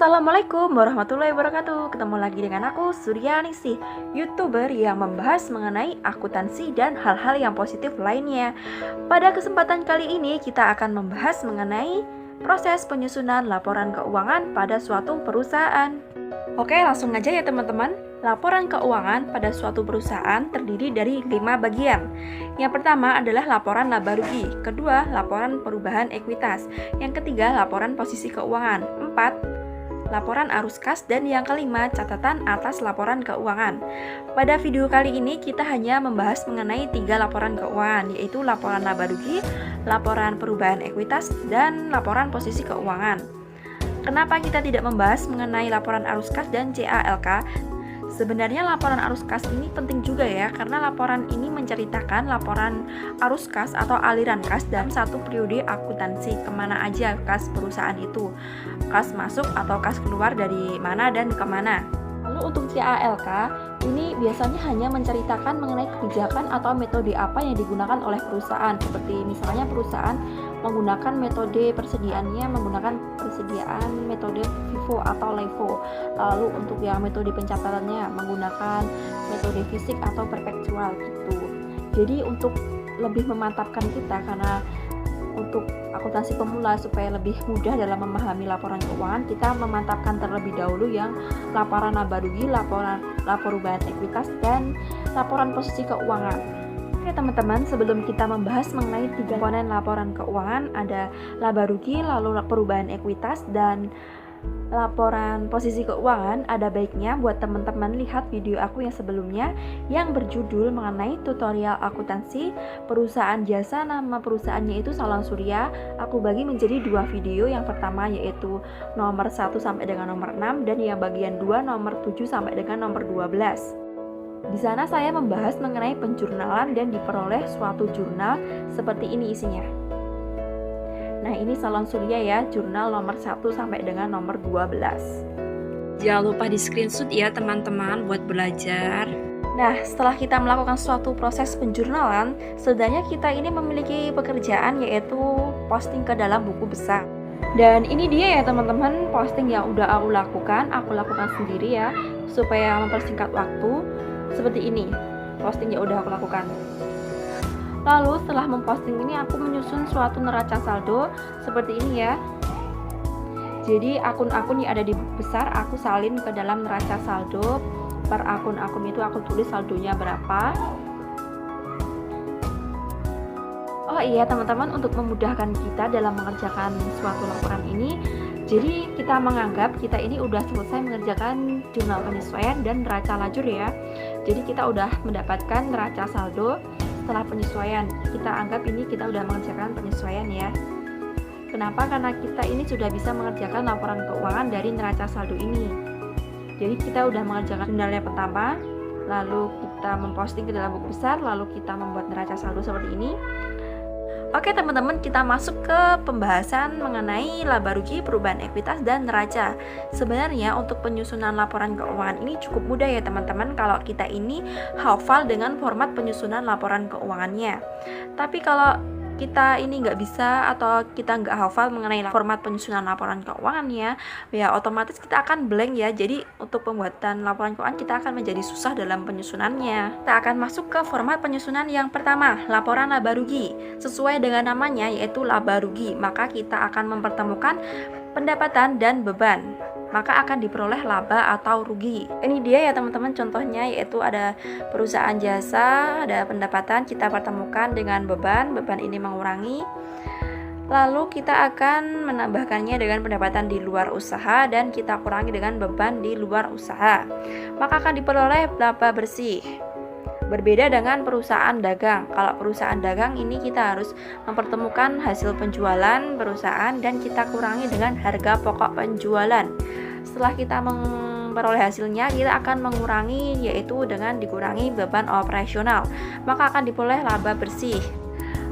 Assalamualaikum warahmatullahi wabarakatuh. Ketemu lagi dengan aku, Suryaningsih, YouTuber yang membahas mengenai akuntansi dan hal-hal yang positif lainnya. Pada kesempatan kali ini kita akan membahas mengenai proses penyusunan laporan keuangan pada suatu perusahaan. Oke, langsung aja ya teman-teman. Laporan keuangan pada suatu perusahaan terdiri dari 5 bagian. Yang pertama adalah laporan laba rugi, kedua laporan perubahan ekuitas, yang ketiga laporan posisi keuangan, 4 laporan arus kas, dan yang kelima catatan atas laporan keuangan. Pada video kali ini kita hanya membahas mengenai 3 laporan keuangan, yaitu laporan laba rugi, laporan perubahan ekuitas, dan laporan posisi keuangan. Kenapa kita tidak membahas mengenai laporan arus kas dan CALK? Sebenarnya laporan arus kas ini penting juga ya, karena laporan ini menceritakan laporan arus kas atau aliran kas dalam satu periode akuntansi, kemana aja kas perusahaan itu, kas masuk atau kas keluar dari mana dan kemana. Lalu untuk CALK ini biasanya hanya menceritakan mengenai kebijakan atau metode apa yang digunakan oleh perusahaan, seperti misalnya perusahaan menggunakan metode persediaannya menggunakan persediaan metode FIFO atau LIFO. Lalu untuk yang metode pencatatannya menggunakan metode fisik atau perpetual gitu. Jadi untuk lebih memantapkan kita, karena untuk akuntansi pemula supaya lebih mudah dalam memahami laporan keuangan, kita memantapkan terlebih dahulu yang laporan laba rugi, laporan perubahan ekuitas, dan laporan posisi keuangan. Oke teman-teman, sebelum kita membahas mengenai 3 komponen laporan keuangan, ada laba rugi, lalu perubahan ekuitas, dan laporan posisi keuangan, ada baiknya buat teman-teman lihat video aku yang sebelumnya yang berjudul mengenai tutorial akuntansi perusahaan jasa. Nama perusahaannya itu Salon Surya. Aku bagi menjadi 2 video. Yang pertama yaitu nomor 1 sampai dengan nomor 6, dan yang bagian 2 nomor 7 sampai dengan nomor 12. Di sana saya membahas mengenai penjurnalan dan diperoleh suatu jurnal seperti ini isinya. Nah, ini Salon Surya ya, jurnal nomor 1 sampai dengan nomor 12. Jangan lupa di screenshot ya teman-teman buat belajar. Nah, setelah kita melakukan suatu proses penjurnalan, setidaknya kita ini memiliki pekerjaan yaitu posting ke dalam buku besar. Dan ini dia ya teman-teman, posting yang udah aku lakukan sendiri ya, supaya mempersingkat waktu. Seperti ini, posting yang udah aku lakukan. Lalu setelah memposting ini aku menyusun suatu neraca saldo seperti ini ya. Jadi akun-akun yang ada di buku besar aku salin ke dalam neraca saldo. Per akun-akun itu aku tulis saldonya berapa. Oh iya teman-teman, untuk memudahkan kita dalam mengerjakan suatu laporan ini, jadi kita menganggap kita ini udah selesai mengerjakan jurnal penyesuaian dan neraca lajur ya. Jadi kita udah mendapatkan neraca saldo setelah penyesuaian. Kita anggap ini kita udah mengerjakan penyesuaian ya. Kenapa? Karena kita ini sudah bisa mengerjakan laporan keuangan dari neraca saldo ini. Jadi kita udah mengerjakan jurnalnya pertama, lalu kita memposting ke dalam buku besar, lalu kita membuat neraca saldo seperti ini. Oke teman-teman, kita masuk ke pembahasan mengenai laba rugi, perubahan ekuitas, dan neraca. Sebenarnya untuk penyusunan laporan keuangan ini cukup mudah ya teman-teman, kalau kita ini hafal dengan format penyusunan laporan keuangannya. Tapi kalau kita ini nggak bisa atau kita nggak hafal mengenai format penyusunan laporan keuangannya, ya otomatis kita akan blank ya. Jadi untuk pembuatan laporan keuangan kita akan menjadi susah dalam penyusunannya. Kita akan masuk ke format penyusunan yang pertama, laporan laba rugi. Sesuai dengan namanya yaitu laba rugi, maka kita akan mempertemukan pendapatan dan beban, maka akan diperoleh laba atau rugi. Ini dia ya teman-teman contohnya, yaitu ada perusahaan jasa, ada pendapatan, kita pertemukan dengan beban ini mengurangi. Lalu kita akan menambahkannya dengan pendapatan di luar usaha dan kita kurangi dengan beban di luar usaha, maka akan diperoleh laba bersih. Berbeda dengan perusahaan dagang. Kalau perusahaan dagang ini kita harus mempertemukan hasil penjualan perusahaan dan kita kurangi dengan harga pokok penjualan. Setelah kita memperoleh hasilnya, kita akan mengurangi, yaitu dengan dikurangi beban operasional, maka akan diperoleh laba bersih.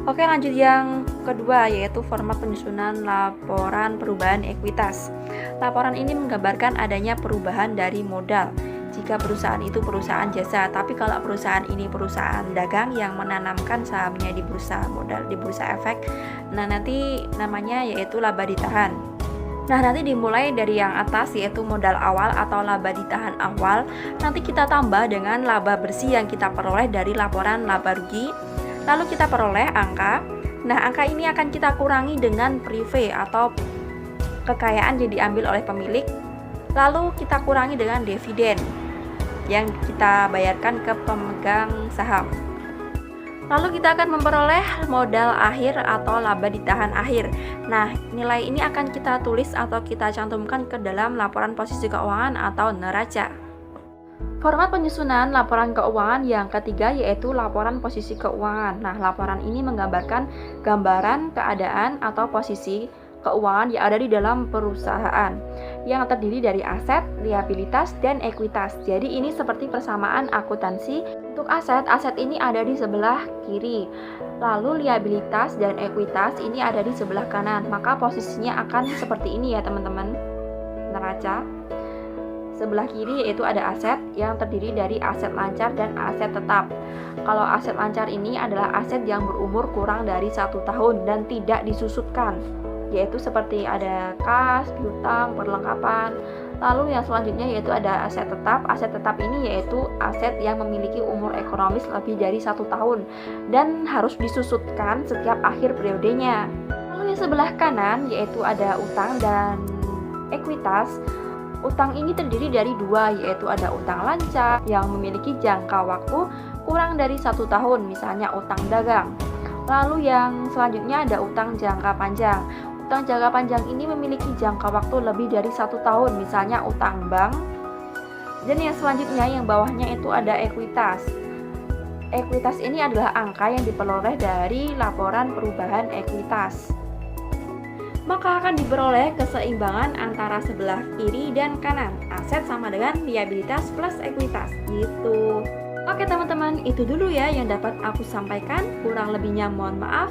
Oke, lanjut yang kedua, yaitu format penyusunan laporan perubahan ekuitas. Laporan ini menggambarkan adanya perubahan dari modal jika perusahaan itu perusahaan jasa. Tapi kalau perusahaan ini perusahaan dagang yang menanamkan sahamnya di bursa modal, di bursa efek, nah nanti namanya yaitu laba ditahan. Nah, nanti dimulai dari yang atas yaitu modal awal atau laba ditahan awal. Nanti kita tambah dengan laba bersih yang kita peroleh dari laporan laba rugi. Lalu kita peroleh angka. Nah, angka ini akan kita kurangi dengan prive atau kekayaan yang diambil oleh pemilik. Lalu kita kurangi dengan dividen yang kita bayarkan ke pemegang saham. Lalu kita akan memperoleh modal akhir atau laba ditahan akhir. Nah, nilai ini akan kita tulis atau kita cantumkan ke dalam laporan posisi keuangan atau neraca. Format penyusunan laporan keuangan yang ketiga yaitu laporan posisi keuangan. Nah, laporan ini menggambarkan gambaran keadaan atau posisi keuangan yang ada di dalam perusahaan yang terdiri dari aset, liabilitas, dan ekuitas. Jadi ini seperti persamaan akuntansi. Untuk aset ini ada di sebelah kiri. Lalu liabilitas dan ekuitas ini ada di sebelah kanan. Maka posisinya akan seperti ini ya teman-teman. Neraca. Sebelah kiri yaitu ada aset yang terdiri dari aset lancar dan aset tetap. Kalau aset lancar ini adalah aset yang berumur kurang dari 1 tahun dan tidak disusutkan, yaitu seperti ada kas, piutang, perlengkapan. Lalu yang selanjutnya yaitu ada aset tetap. Aset tetap ini yaitu aset yang memiliki umur ekonomis lebih dari 1 tahun dan harus disusutkan setiap akhir periodenya. Lalu yang sebelah kanan yaitu ada utang dan ekuitas. Utang ini terdiri dari 2, yaitu ada utang lancar yang memiliki jangka waktu kurang dari 1 tahun, misalnya utang dagang. Lalu yang selanjutnya ada utang jangka panjang. Utang jangka panjang ini memiliki jangka waktu lebih dari 1 tahun, misalnya utang bank. Dan yang selanjutnya yang bawahnya itu ada ekuitas. Ekuitas ini adalah angka yang diperoleh dari laporan perubahan ekuitas. Maka akan diperoleh keseimbangan antara sebelah kiri dan kanan. Aset sama dengan liabilitas plus ekuitas gitu. Oke teman-teman, itu dulu ya yang dapat aku sampaikan. Kurang lebihnya mohon maaf.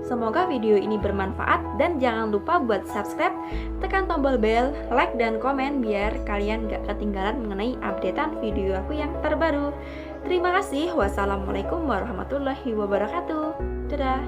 Semoga video ini bermanfaat dan jangan lupa buat subscribe, tekan tombol bel, like dan komen biar kalian gak ketinggalan mengenai updatean video aku yang terbaru. Terima kasih. Wassalamualaikum warahmatullahi wabarakatuh. Dadah.